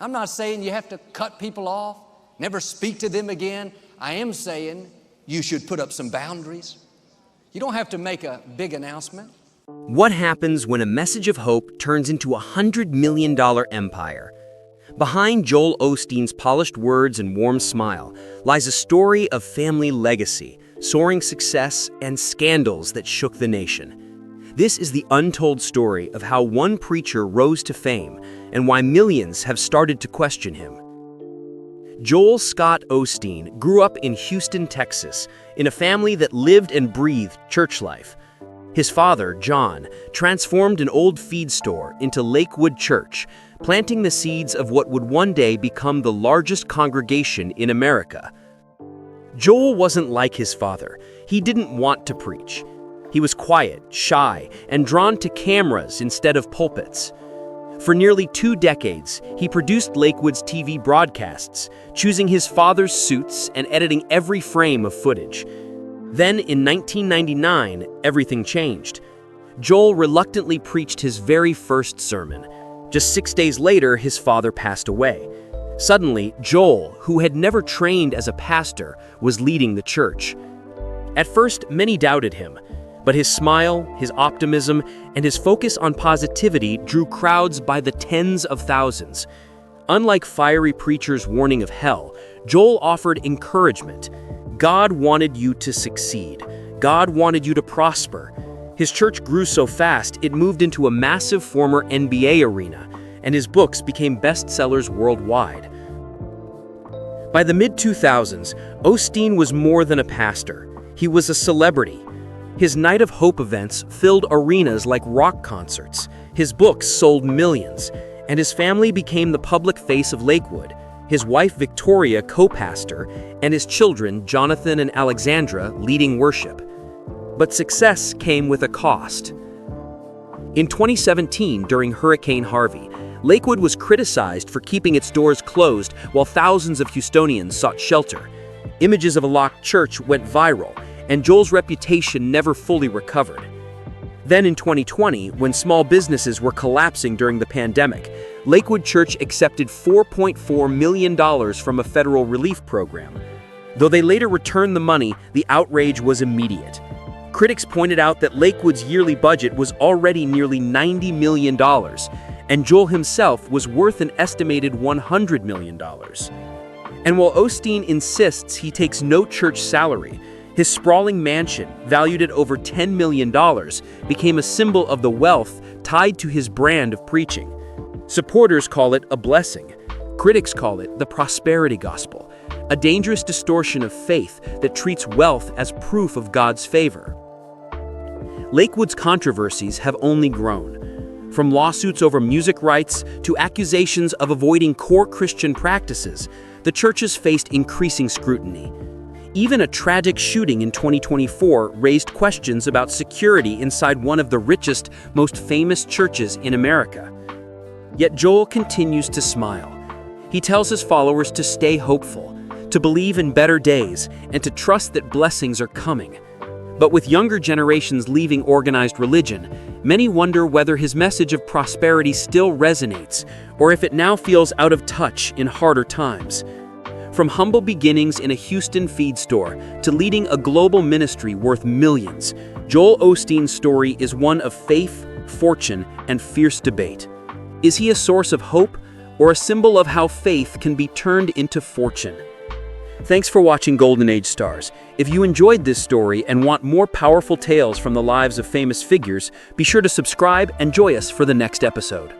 I'm not saying you have to cut people off, never speak to them again. I am saying you should put up some boundaries. You don't have to make a big announcement. What happens when a message of hope turns into a $100 million empire? Behind Joel Osteen's polished words and warm smile lies a story of family legacy, soaring success, and scandals that shook the nation. This is the untold story of how one preacher rose to fame and why millions have started to question him. Joel Scott Osteen grew up in Houston, Texas, in a family that lived and breathed church life. His father, John, transformed an old feed store into Lakewood Church, planting the seeds of what would one day become the largest congregation in America. Joel wasn't like his father. He didn't want to preach. He was quiet, shy, and drawn to cameras instead of pulpits. For nearly 2 decades, he produced Lakewood's TV broadcasts, choosing his father's suits and editing every frame of footage. Then, in 1999, everything changed. Joel reluctantly preached his very first sermon. Just 6 days later, his father passed away. Suddenly, Joel, who had never trained as a pastor, was leading the church. At first, many doubted him, but his smile, his optimism, and his focus on positivity drew crowds by the tens of thousands. Unlike fiery preachers warning of hell, Joel offered encouragement. God wanted you to succeed. God wanted you to prosper. His church grew so fast, it moved into a massive former NBA arena, and his books became bestsellers worldwide. By the mid-2000s, Osteen was more than a pastor. He was a celebrity. His Night of Hope events filled arenas like rock concerts. His books sold millions, and his family became the public face of Lakewood. His wife Victoria co-pastor, and his children Jonathan and Alexandra leading worship. But success came with a cost. In 2017, during Hurricane Harvey, Lakewood was criticized for keeping its doors closed while thousands of Houstonians sought shelter. Images of a locked church went viral, and Joel's reputation never fully recovered. Then in 2020, when small businesses were collapsing during the pandemic, Lakewood Church accepted $4.4 million from a federal relief program. Though they later returned the money, the outrage was immediate. Critics pointed out that Lakewood's yearly budget was already nearly $90 million, and Joel himself was worth an estimated $100 million. And while Osteen insists he takes no church salary, his sprawling mansion, valued at over $10 million, became a symbol of the wealth tied to his brand of preaching. Supporters call it a blessing. Critics call it the prosperity gospel, a dangerous distortion of faith that treats wealth as proof of God's favor. Lakewood's controversies have only grown. From lawsuits over music rights to accusations of avoiding core Christian practices, the church has faced increasing scrutiny. Even a tragic shooting in 2024 raised questions about security inside one of the richest, most famous churches in America. Yet Joel continues to smile. He tells his followers to stay hopeful, to believe in better days, and to trust that blessings are coming. But with younger generations leaving organized religion, many wonder whether his message of prosperity still resonates, or if it now feels out of touch in harder times. From humble beginnings in a Houston feed store to leading a global ministry worth millions, Joel Osteen's story is one of faith, fortune, and fierce debate. Is he a source of hope or a symbol of how faith can be turned into fortune? Thanks for watching Golden Age Stars. If you enjoyed this story and want more powerful tales from the lives of famous figures, be sure to subscribe and join us for the next episode.